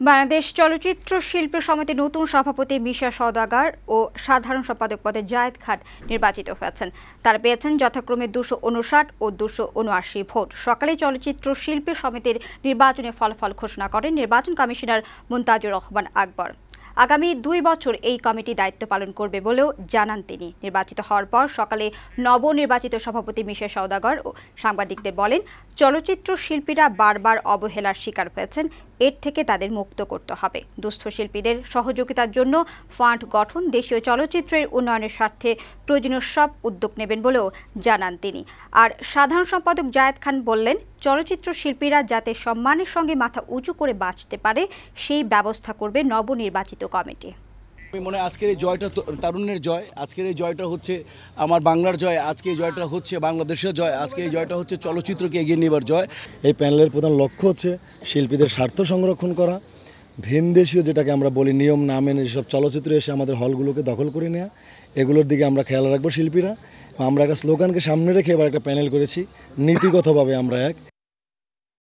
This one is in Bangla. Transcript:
বাংলাদেশ চলচ্চিত্র শিল্পী সমিতির নতুন সভাপতি মিশা সওদাগর ও সাধারণ সম্পাদক পদে জায়েদ খান নির্বাচিত হয়েছেন। তারা পেয়েছেন যথাক্রমে 259 ও 279 ভোট। সকালে চলচ্চিত্র শিল্পী সমিতির নির্বাচনী ফলাফল ঘোষণা করেন নির্বাচন কমিশনার মুনতাজুর রহমান আকবর। আগামী 2 বছর এই কমিটি দায়িত্ব পালন করবে বলেও জানান তিনি। নির্বাচিত হওয়ার পর সকালে নবনির্বাচিত সভাপতি মিশা সওদাগর ও সাংবাদিকদের বলেন, চলচ্চিত্র শিল্পীরা বারবার অবহেলার শিকার হয়েছেন, এর থেকে তাদের মুক্ত করতে হবে। দুস্থ শিল্পীদের সহযোগিতার জন্য ফান্ড গঠন, দেশীয় চলচ্চিত্রের উন্নয়নের স্বার্থে প্রয়োজনীয় সব উদ্যোগ নেবেন বলেও জানান তিনি। আর সাধারণ সম্পাদক জায়েদ খান বললেন, চলচ্চিত্র শিল্পীরা যাতে সম্মানের সঙ্গে মাথা উঁচু করে বাঁচতে পারে সেই ব্যবস্থা করবে নবনির্বাচিত কমিটি। আমি মনে হয় আজকের এই জয়টা তারুণ্যের জয়, আজকের এই জয়টা হচ্ছে আমার বাংলার জয়, আজকে এই জয়টা হচ্ছে বাংলাদেশের জয়, আজকে এই জয়টা হচ্ছে চলচ্চিত্রকে এগিয়ে নেবার জয়। এই প্যানেলের প্রধান লক্ষ্য হচ্ছে শিল্পীদের স্বার্থ সংরক্ষণ করা, ভিনদেশীয় যেটাকে আমরা বলি নিয়ম না মেনে যেসব চলচ্চিত্র এসে আমাদের হলগুলোকে দখল করে নেওয়া, এগুলোর দিকে আমরা খেয়াল রাখবো শিল্পীরা। আমরা একটা স্লোগানকে সামনে রেখে এবার একটা প্যানেল করেছি, নীতিগতভাবে আমরা এক।